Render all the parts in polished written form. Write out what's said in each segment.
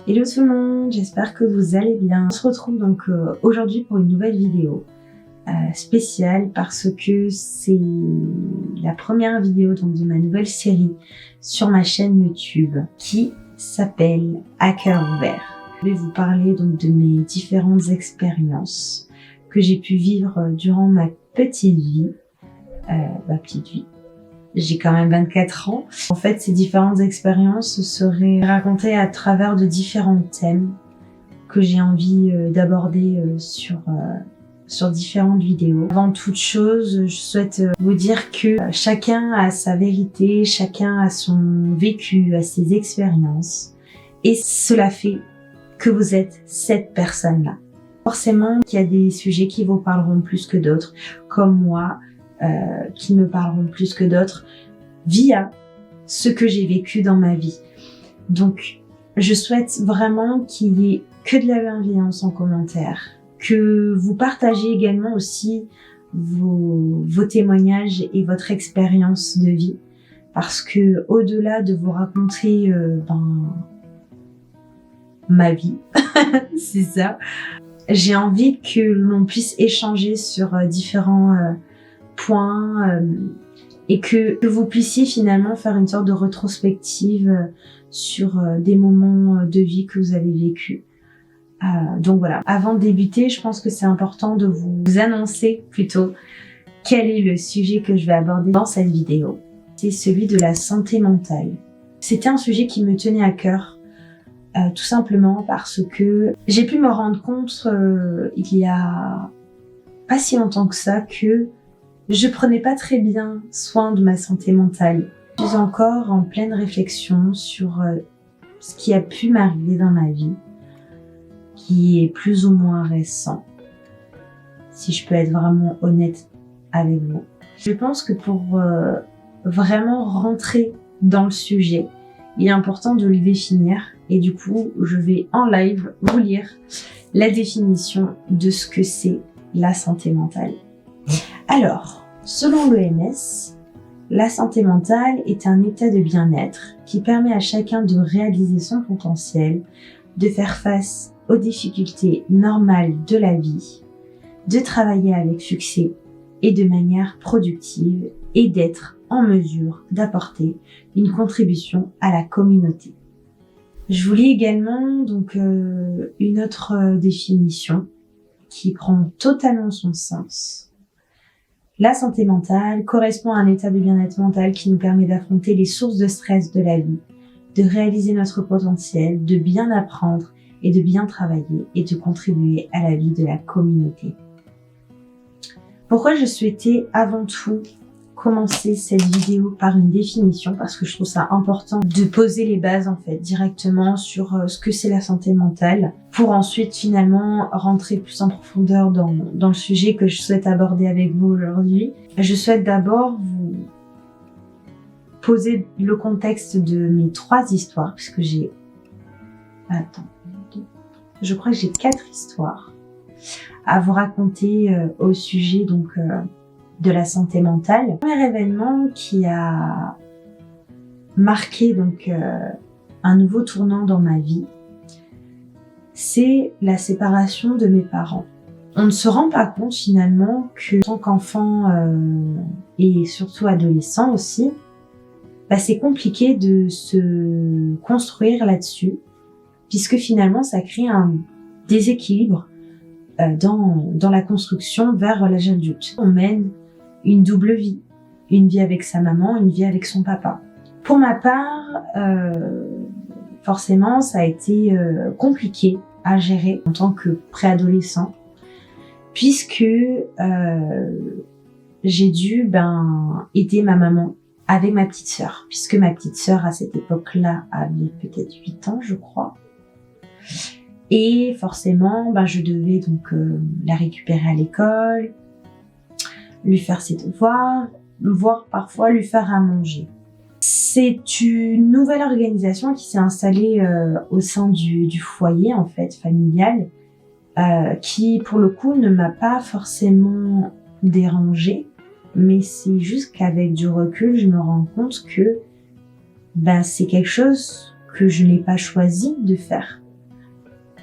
Hello tout le monde, j'espère que vous allez bien. On se retrouve donc aujourd'hui pour une nouvelle vidéo spéciale parce que c'est la première vidéo donc, de ma nouvelle série sur ma chaîne YouTube qui s'appelle À cœur ouvert. Je vais vous parler donc de mes différentes expériences que j'ai pu vivre durant ma petite vie. J'ai quand même 24 ans. En fait, ces différentes expériences seraient racontées à travers de différents thèmes que j'ai envie d'aborder sur différentes vidéos. Avant toute chose, je souhaite vous dire que chacun a sa vérité, chacun a son vécu, a ses expériences. Et cela fait que vous êtes cette personne-là. Forcément qu'il y a des sujets qui vous parleront plus que d'autres, comme moi, qui me parleront plus que d'autres via ce que j'ai vécu dans ma vie. Donc, je souhaite vraiment qu'il y ait que de la bienveillance en commentaire, que vous partagez également aussi vos témoignages et votre expérience de vie, parce que au-delà de vous raconter ma vie, c'est ça, j'ai envie que l'on puisse échanger sur différents points et que vous puissiez finalement faire une sorte de rétrospective sur des moments de vie que vous avez vécu. Donc voilà, avant de débuter, je pense que c'est important de vous annoncer plutôt quel est le sujet que je vais aborder dans cette vidéo. C'est celui de la santé mentale. C'était un sujet qui me tenait à cœur, tout simplement parce que j'ai pu me rendre compte il y a pas si longtemps que ça que je prenais pas très bien soin de ma santé mentale. Je suis encore en pleine réflexion sur ce qui a pu m'arriver dans ma vie, qui est plus ou moins récent, si je peux être vraiment honnête avec vous. Je pense que pour vraiment rentrer dans le sujet, il est important de le définir et du coup, je vais en live vous lire la définition de ce que c'est la santé mentale. Alors, selon l'OMS, la santé mentale est un état de bien-être qui permet à chacun de réaliser son potentiel, de faire face aux difficultés normales de la vie, de travailler avec succès et de manière productive et d'être en mesure d'apporter une contribution à la communauté. Je vous lis également donc une autre définition qui prend totalement son sens. La santé mentale correspond à un état de bien-être mental qui nous permet d'affronter les sources de stress de la vie, de réaliser notre potentiel, de bien apprendre et de bien travailler et de contribuer à la vie de la communauté. Pourquoi je souhaitais avant tout commencer cette vidéo par une définition, parce que je trouve ça important de poser les bases en fait directement sur ce que c'est la santé mentale pour ensuite finalement rentrer plus en profondeur dans le sujet que je souhaite aborder avec vous aujourd'hui. Je souhaite d'abord vous poser le contexte de mes 3 histoires puisque je crois que j'ai 4 histoires à vous raconter au sujet donc de la santé mentale. Le premier événement qui a marqué donc un nouveau tournant dans ma vie, c'est la séparation de mes parents. On ne se rend pas compte finalement que en tant qu'enfant et surtout adolescent aussi, c'est compliqué de se construire là-dessus, puisque finalement ça crée un déséquilibre dans la construction vers l'âge adulte. On mène une double vie, une vie avec sa maman, une vie avec son papa. Pour ma part, forcément, ça a été compliqué à gérer en tant que préadolescent, puisque j'ai dû aider ma maman avec ma petite sœur, puisque ma petite sœur à cette époque-là avait peut-être 8 ans, je crois. Et forcément, je devais donc la récupérer à l'école, lui faire ses devoirs, voire parfois lui faire à manger. C'est une nouvelle organisation qui s'est installée au sein du foyer en fait familial, qui pour le coup ne m'a pas forcément dérangée, mais c'est juste qu'avec du recul, je me rends compte que c'est quelque chose que je n'ai pas choisi de faire.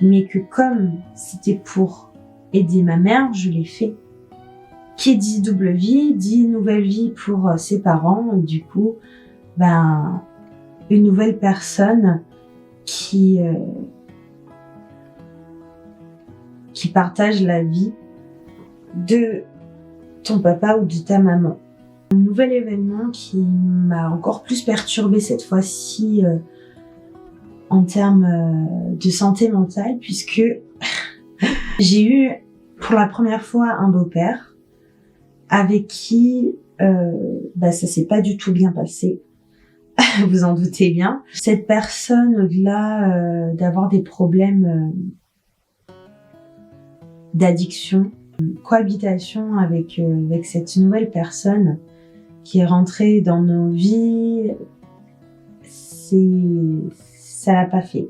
mais que comme c'était pour aider ma mère, je l'ai fait. Qui dit double vie, dit nouvelle vie pour ses parents, et du coup, une nouvelle personne qui partage la vie de ton papa ou de ta maman. Un nouvel événement qui m'a encore plus perturbée cette fois-ci en termes de santé mentale, puisque j'ai eu pour la première fois un beau-père avec qui ça s'est pas du tout bien passé. Vous en doutez bien. Cette personne, au-delà d'avoir des problèmes d'addiction, cohabitation avec cette nouvelle personne qui est rentrée dans nos vies, ça l'a pas fait.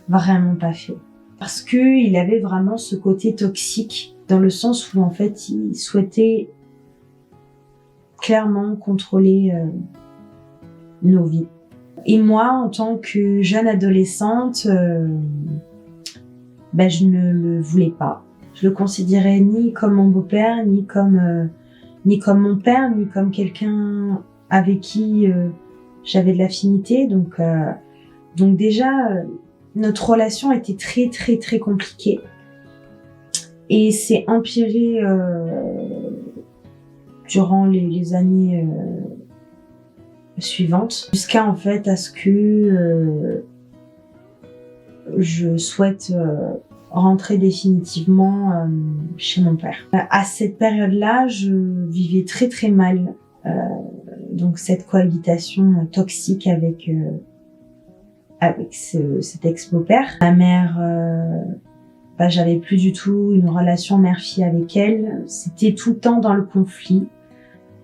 Vraiment pas fait. Parce que il avait vraiment ce côté toxique, dans le sens où en fait il souhaitait clairement contrôler nos vies. Et moi, en tant que jeune adolescente, je ne le voulais pas. Je le considérais ni comme mon beau-père, ni comme mon père, ni comme quelqu'un avec qui j'avais de l'affinité. Donc déjà, notre relation était très très très compliquée. Et c'est empiré durant les années suivantes, jusqu'à en fait à ce que je souhaite rentrer définitivement chez mon père. À cette période-là, je vivais très très mal donc cette cohabitation toxique avec cet ex-beau-père. Ma mère, j'avais plus du tout une relation mère-fille avec elle. C'était tout le temps dans le conflit.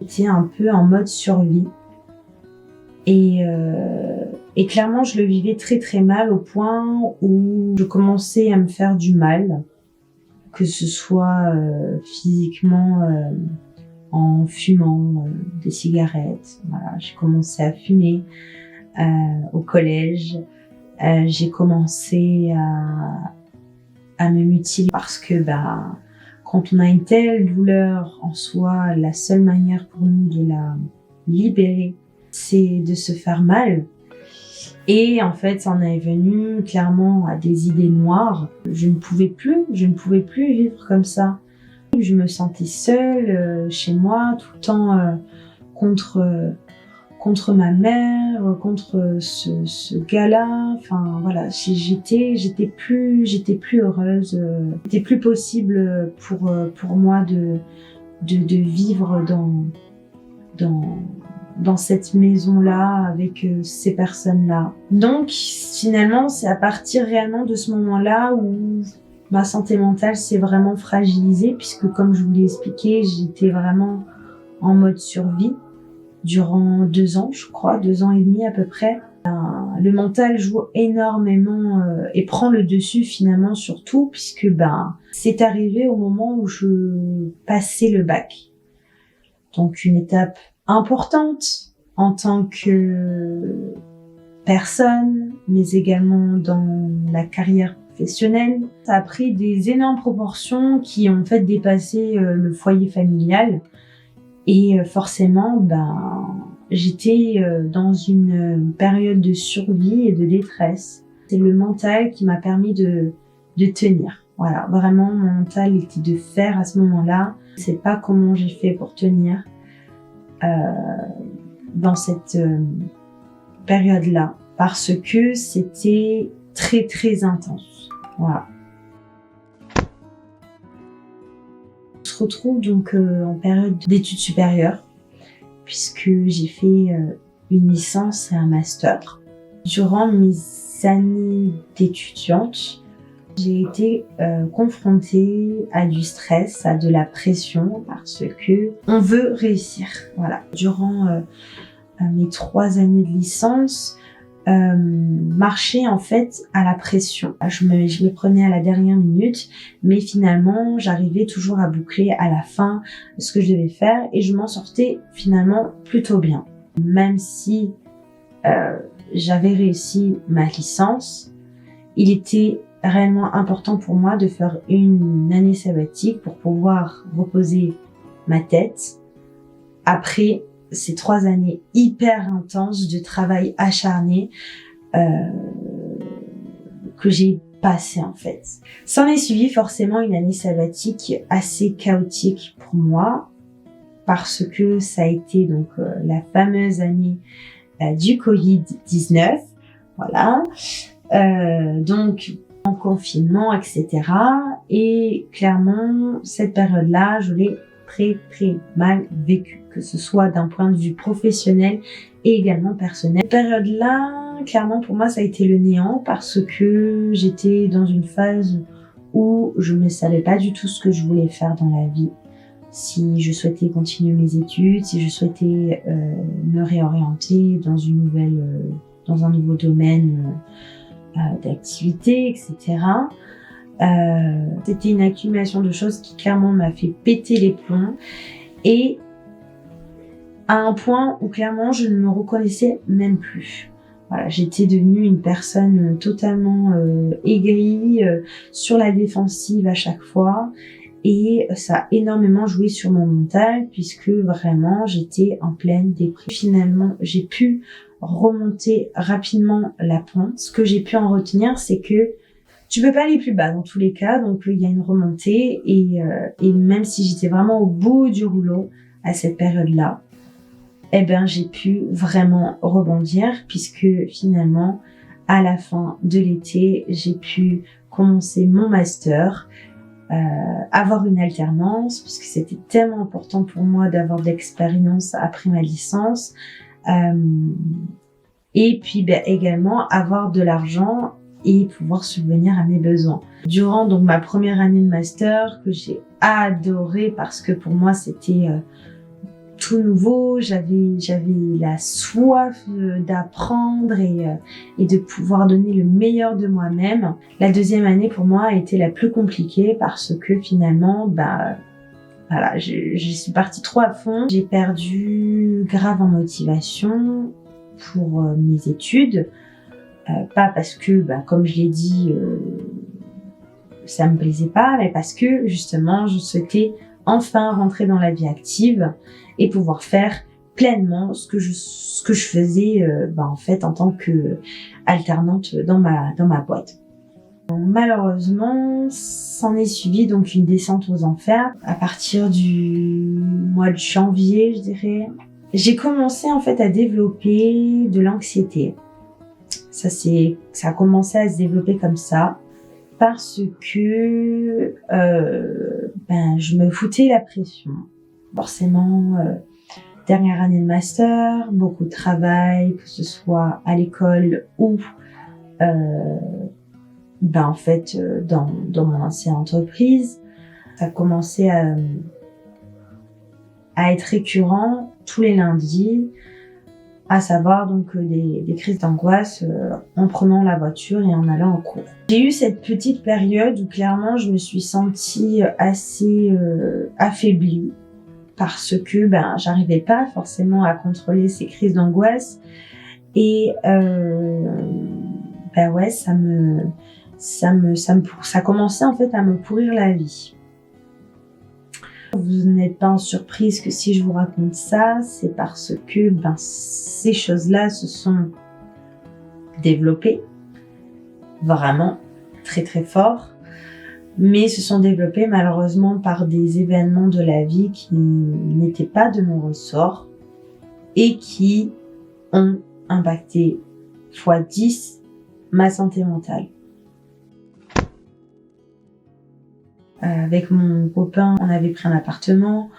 J'étais un peu en mode survie. Et clairement, je le vivais très très mal au point où je commençais à me faire du mal, que ce soit physiquement en fumant des cigarettes. Voilà, j'ai commencé à fumer au collège. J'ai commencé à me mutiler parce que quand on a une telle douleur en soi, la seule manière pour nous de la libérer, c'est de se faire mal. Et en fait, ça en est venu clairement à des idées noires. Je ne pouvais plus vivre comme ça. Je me sentais seule chez moi, tout le temps contre ma mère, contre ce gars-là. Enfin voilà, j'étais plus heureuse. C'était plus possible pour moi de vivre dans cette maison-là, avec ces personnes-là. Donc, finalement, c'est à partir réellement de ce moment-là où ma santé mentale s'est vraiment fragilisée, puisque comme je vous l'ai expliqué, j'étais vraiment en mode survie durant 2 ans, je crois, 2 ans et demi à peu près. Le mental joue énormément et prend le dessus finalement sur tout, puisque c'est arrivé au moment où je passais le bac. Donc une étape importante en tant que personne, mais également dans la carrière professionnelle. Ça a pris des énormes proportions qui ont en fait dépassé le foyer familial. Et forcément, j'étais dans une période de survie et de détresse. C'est le mental qui m'a permis de tenir. Voilà, vraiment, mon mental était de fer à ce moment-là. Je sais pas comment j'ai fait pour tenir dans cette période-là, parce que c'était très très intense. Voilà. On se retrouve donc en période d'études supérieures, puisque j'ai fait une licence et un master. Durant mes années d'étudiante, j'ai été confrontée à du stress, à de la pression, parce que on veut réussir. Voilà. Durant mes 3 années de licence, marcher en fait à la pression. Je me prenais à la dernière minute, mais finalement j'arrivais toujours à boucler à la fin ce que je devais faire et je m'en sortais finalement plutôt bien. Même si j'avais réussi ma licence, il était réellement important pour moi de faire une année sabbatique pour pouvoir reposer ma tête après ces 3 années hyper intenses de travail acharné que j'ai passé en fait. S'en est suivi forcément une année sabbatique assez chaotique pour moi parce que ça a été donc la fameuse année du Covid-19, voilà. Donc en confinement, etc. Et clairement, cette période-là, je l'ai très très mal vécue, que ce soit d'un point de vue professionnel et également personnel. Cette période-là, clairement pour moi, ça a été le néant parce que j'étais dans une phase où je ne savais pas du tout ce que je voulais faire dans la vie. Si je souhaitais continuer mes études, si je souhaitais me réorienter dans dans un nouveau domaine d'activité, etc. C'était une accumulation de choses qui clairement m'a fait péter les plombs et à un point où clairement je ne me reconnaissais même plus. Voilà, j'étais devenue une personne totalement aigrie, sur la défensive à chaque fois. Et ça a énormément joué sur mon mental puisque vraiment j'étais en pleine dépression. Finalement, j'ai pu remonter rapidement la pente. Ce que j'ai pu en retenir, c'est que tu peux pas aller plus bas dans tous les cas. Donc il y a une remontée et même si j'étais vraiment au bout du rouleau à cette période-là, eh ben j'ai pu vraiment rebondir puisque finalement à la fin de l'été, j'ai pu commencer mon master. Avoir une alternance puisque c'était tellement important pour moi d'avoir de l'expérience après ma licence et puis également avoir de l'argent et pouvoir subvenir à mes besoins. Durant donc ma première année de master que j'ai adoré parce que pour moi c'était tout nouveau, j'avais la soif d'apprendre et de pouvoir donner le meilleur de moi-même. La deuxième année pour moi a été la plus compliquée parce que finalement, voilà, je suis partie trop à fond. J'ai perdu grave en motivation pour mes études, pas parce que, comme je l'ai dit, ça me plaisait pas, mais parce que justement, je souhaitais enfin rentrer dans la vie active et pouvoir faire pleinement ce que je faisais en fait en tant que alternante dans ma boîte. Malheureusement, s'en est suivi donc une descente aux enfers à partir du mois de janvier, je dirais. J'ai commencé en fait à développer de l'anxiété. Ça a commencé à se développer comme ça parce que je me foutais la pression. Forcément, dernière année de master, beaucoup de travail, que ce soit à l'école ou en fait dans mon ancienne entreprise. Ça a commencé à être récurrent tous les lundis, à savoir donc des crises d'angoisse en prenant la voiture et en allant en cours. J'ai eu cette petite période où clairement je me suis sentie assez affaiblie parce que j'arrivais pas forcément à contrôler ces crises d'angoisse et ça commençait en fait à me pourrir la vie. Vous n'êtes pas en surprise que si je vous raconte ça, c'est parce que ces choses-là se sont développées vraiment très très fort, mais se sont développées malheureusement par des événements de la vie qui n'étaient pas de mon ressort et qui ont impacté x10 ma santé mentale. Avec mon copain, on avait pris un appartement,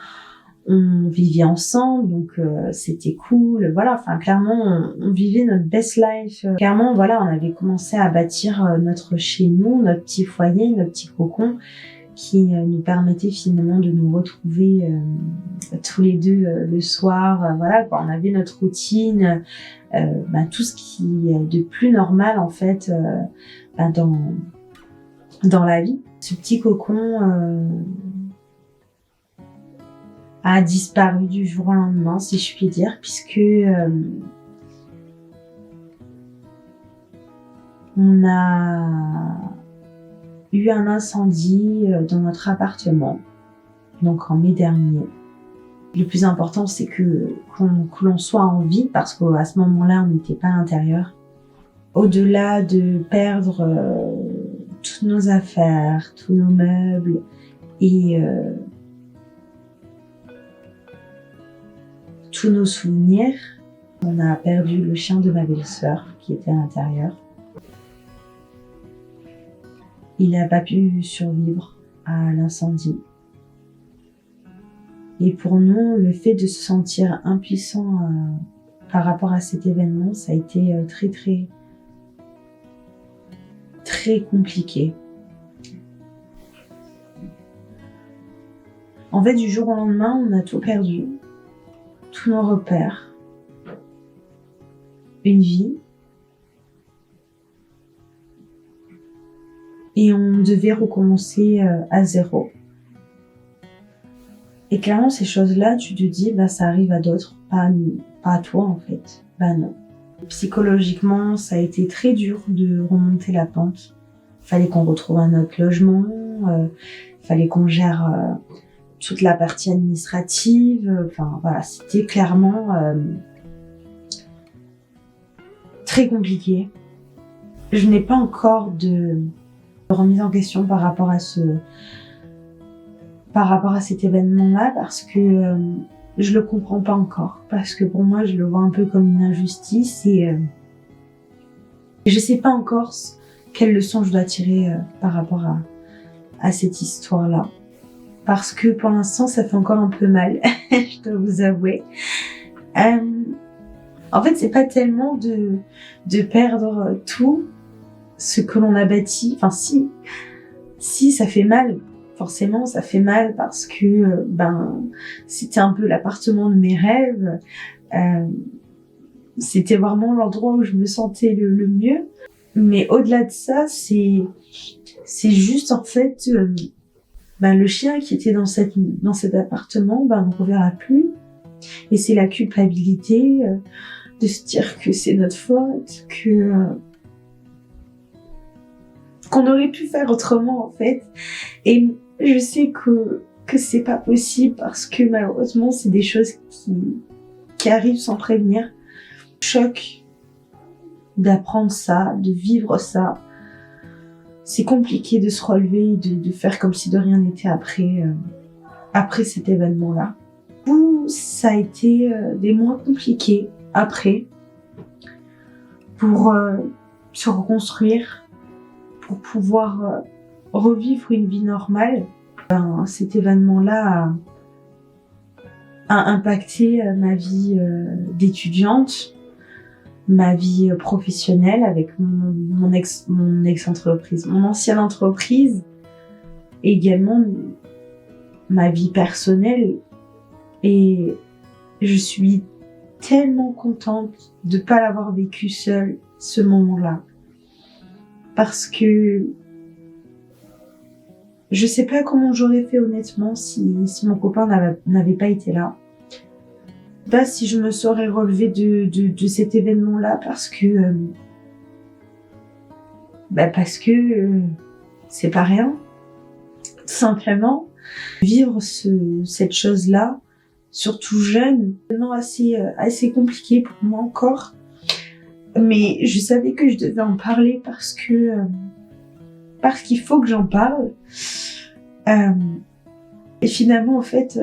on vivait ensemble, donc c'était cool. Voilà, enfin clairement, on vivait notre best life. Clairement, voilà, on avait commencé à bâtir notre chez nous, notre petit foyer, notre petit cocon, qui nous permettait finalement de nous retrouver tous les deux le soir. Voilà, quoi, on avait notre routine, tout ce qui est de plus normal en fait dans la vie. Ce petit cocon a disparu du jour au lendemain, si je puis dire, puisque on a eu un incendie dans notre appartement, donc en mai dernier. Le plus important, c'est que l'on soit en vie, parce qu'à ce moment-là, on n'était pas à l'intérieur. Au-delà de perdre toutes nos affaires, tous nos meubles et tous nos souvenirs, on a perdu le chien de ma belle-sœur qui était à l'intérieur. Il n'a pas pu survivre à l'incendie. Et pour nous, le fait de se sentir impuissant par rapport à cet événement, ça a été très compliqué. En fait, du jour au lendemain, on a tout perdu. Tous nos repères. Une vie. Et on devait recommencer à zéro. Et clairement, ces choses-là, tu te dis, ça arrive à d'autres, pas à toi en fait. Non. Psychologiquement, ça a été très dur de remonter la pente. Fallait qu'on retrouve un autre logement, fallait qu'on gère toute la partie administrative. C'était clairement très compliqué. Je n'ai pas encore de remise en question par rapport à cet événement-là, parce que je le comprends pas encore, parce que pour moi, je le vois un peu comme une injustice et je sais pas encore quelle leçon je dois tirer par rapport à cette histoire-là. Parce que pour l'instant, ça fait encore un peu mal, je dois vous avouer. En fait, c'est pas tellement de perdre tout ce que l'on a bâti. Enfin, si, ça fait mal. Forcément, ça fait mal parce que c'était un peu l'appartement de mes rêves. C'était vraiment l'endroit où je me sentais le mieux. Mais au-delà de ça, c'est juste en fait le chien qui était dans cet appartement, on ne reverra plus. Et c'est la culpabilité de se dire que c'est notre faute, qu'on aurait pu faire autrement en fait. Et je sais que c'est pas possible parce que malheureusement c'est des choses qui arrivent sans prévenir. Choc d'apprendre ça, de vivre ça. C'est compliqué de se relever et de faire comme si de rien n'était après cet événement-là. Ça a été des mois compliqués après pour se reconstruire, pour pouvoir revivre une vie normale. Cet événement-là a impacté ma vie d'étudiante, ma vie professionnelle avec mon ex-entreprise, mon ancienne entreprise, et également ma vie personnelle. Et je suis tellement contente de ne pas l'avoir vécu seule, ce moment-là. Parce que je sais pas comment j'aurais fait honnêtement si mon copain n'avait pas été là. Pas si je me serais relevée de cet événement-là parce que c'est pas rien. Tout simplement, vivre cette chose-là, surtout jeune, c'est assez compliqué pour moi encore. Mais je savais que je devais en parler parce qu'il faut que j'en parle. Et finalement, en fait,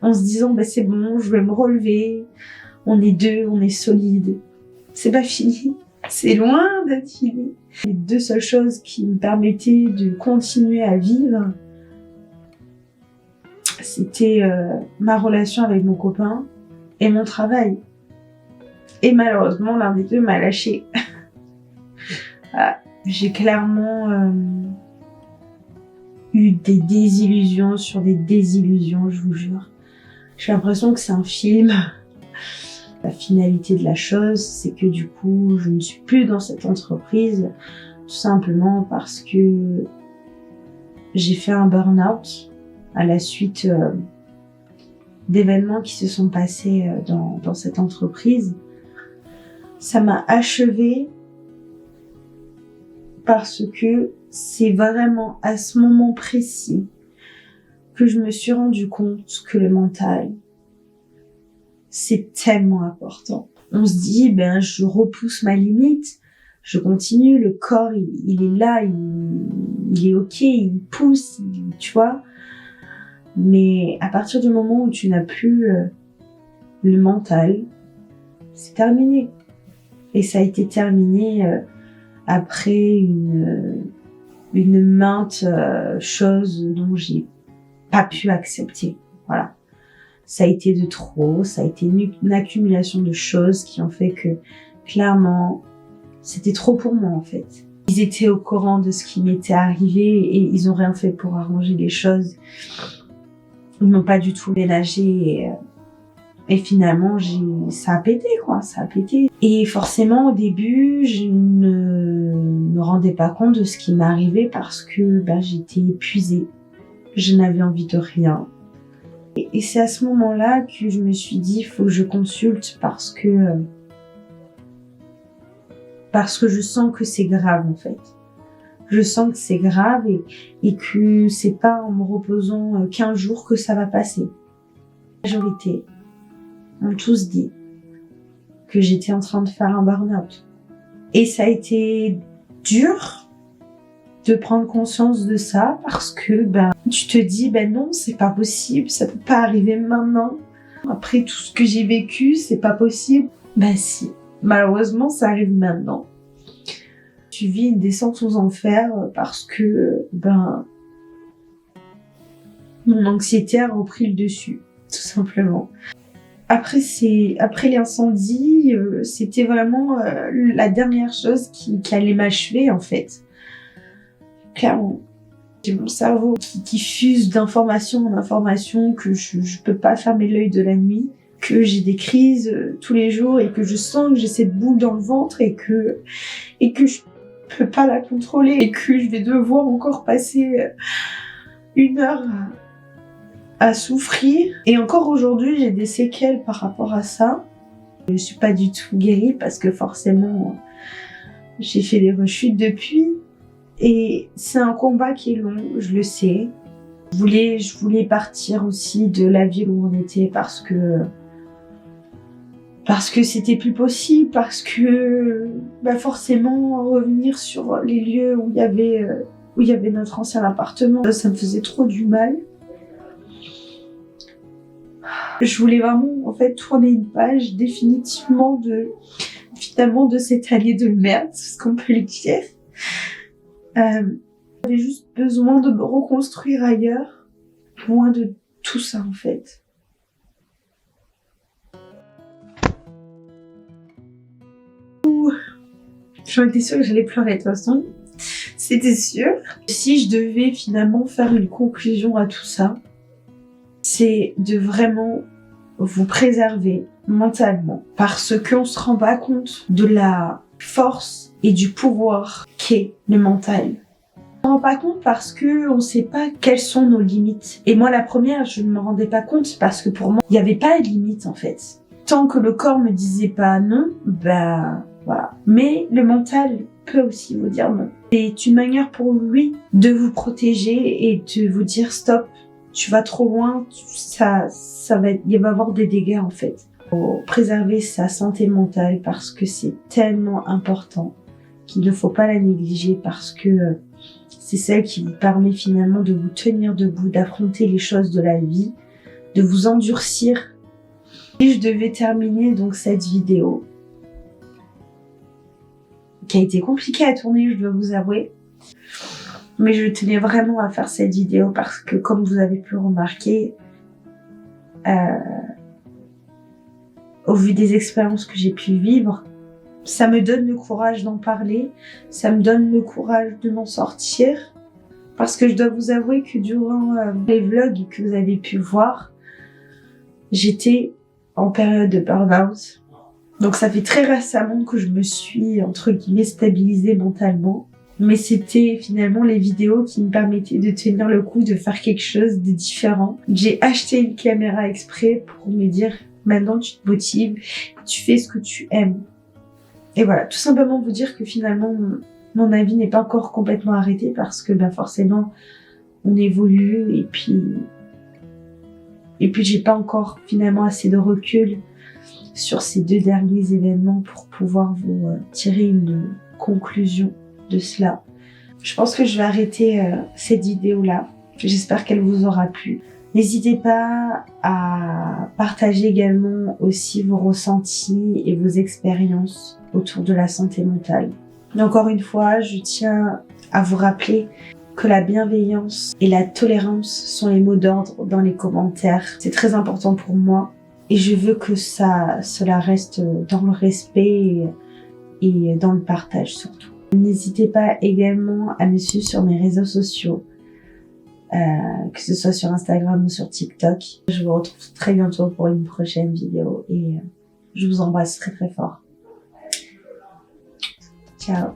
en se disant, c'est bon, je vais me relever, on est deux, on est solide. C'est pas fini, c'est loin d'être fini. Les deux seules choses qui me permettaient de continuer à vivre, c'était ma relation avec mon copain et mon travail. Et malheureusement, l'un des deux m'a lâchée. J'ai clairement eu des désillusions sur des désillusions, je vous jure. J'ai l'impression que c'est un film. La finalité de la chose, c'est que du coup, je ne suis plus dans cette entreprise, tout simplement parce que j'ai fait un burn-out à la suite d'événements qui se sont passés dans cette entreprise. Ça m'a achevée parce que c'est vraiment à ce moment précis que je me suis rendu compte que le mental, c'est tellement important. On se dit, ben, je repousse ma limite, je continue, le corps, il est là, il est ok, il pousse, tu vois. Mais à partir du moment où tu n'as plus le mental, c'est terminé. Et ça a été terminé après une mainte chose dont j'ai pas pu accepter. Voilà. Ça a été de trop, ça a été une accumulation de choses qui ont fait que, clairement, c'était trop pour moi, en fait. Ils étaient au courant de ce qui m'était arrivé et ils ont rien fait pour arranger les choses. Ils m'ont pas du tout ménagé et finalement, ça a pété, quoi, ça a pété. Et forcément, au début, je ne me rendais pas compte de ce qui m'arrivait parce que, j'étais épuisée. Je n'avais envie de rien. Et c'est à ce moment-là que je me suis dit, il faut que je consulte parce que je sens que c'est grave, en fait. Je sens que c'est grave et que c'est pas en me reposant 15 jours que ça va passer. La majorité ont tous dit que j'étais en train de faire un burn-out. Et ça a été dur de prendre conscience de ça parce que tu te dis non, c'est pas possible, ça peut pas arriver maintenant. Après tout ce que j'ai vécu, c'est pas possible. Si, malheureusement, ça arrive maintenant. Tu vis une descente aux enfers parce que mon anxiété a repris le dessus, tout simplement. Après l'incendie, c'était vraiment la dernière chose qui allait m'achever, en fait. Clairement. J'ai mon cerveau qui fuse d'information en information, que je peux pas fermer l'œil de la nuit, que j'ai des crises tous les jours et que je sens que j'ai cette boule dans le ventre et que je peux pas la contrôler et que je vais devoir encore passer 1 heure à souffrir. Et encore aujourd'hui, j'ai des séquelles par rapport à ça. Je suis pas du tout guérie parce que forcément, j'ai fait des rechutes depuis. Et c'est un combat qui est long, je le sais. Je voulais partir aussi de la ville où on était parce que c'était plus possible, parce que forcément revenir sur les lieux où il y avait notre ancien appartement, ça me faisait trop du mal. Je voulais vraiment en fait tourner une page définitivement de cette année de merde, ce qu'on peut le dire. J'avais juste besoin de me reconstruire ailleurs, loin de tout ça en fait. J'en étais sûre que j'allais pleurer de toute façon, c'était sûr. Si je devais finalement faire une conclusion à tout ça, c'est de vraiment vous préserver mentalement, parce qu'on se rend pas compte de la force et du pouvoir qu'est le mental. On se rend pas compte parce que on sait pas quelles sont nos limites. Et moi, la première, je ne me rendais pas compte parce que pour moi, il n'y avait pas de limite en fait. Tant que le corps me disait pas non, voilà. Mais le mental peut aussi vous dire non. C'est une manière pour lui de vous protéger et de vous dire stop, tu vas trop loin, il va y avoir des dégâts en fait. Faut préserver sa santé mentale parce que c'est tellement important qu'il ne faut pas la négliger parce que c'est celle qui vous permet finalement de vous tenir debout, d'affronter les choses de la vie, de vous endurcir. Et je devais terminer donc cette vidéo qui a été compliquée à tourner, je dois vous avouer. Mais je tenais vraiment à faire cette vidéo parce que, comme vous avez pu remarquer, au vu des expériences que j'ai pu vivre, ça me donne le courage d'en parler, ça me donne le courage de m'en sortir. Parce que je dois vous avouer que durant les vlogs que vous avez pu voir, j'étais en période de burn-out. Donc ça fait très récemment que je me suis, entre guillemets, stabilisée mentalement. Mais c'était finalement les vidéos qui me permettaient de tenir le coup, de faire quelque chose de différent. J'ai acheté une caméra exprès pour me dire, maintenant tu te motives, tu fais ce que tu aimes. Et voilà, tout simplement vous dire que finalement, mon avis n'est pas encore complètement arrêté parce que forcément on évolue et puis j'ai pas encore finalement assez de recul sur ces 2 derniers événements pour pouvoir vous tirer une conclusion de cela. Je pense que je vais arrêter cette vidéo là. J'espère qu'elle vous aura plu. N'hésitez pas à partager également aussi vos ressentis et vos expériences autour de la santé mentale. Et encore une fois, je tiens à vous rappeler que la bienveillance et la tolérance sont les mots d'ordre dans les commentaires. C'est très important pour moi et je veux que cela reste dans le respect et dans le partage surtout. N'hésitez pas également à me suivre sur mes réseaux sociaux, que ce soit sur Instagram ou sur TikTok. Je vous retrouve très bientôt pour une prochaine vidéo et je vous embrasse très très fort. Ciao.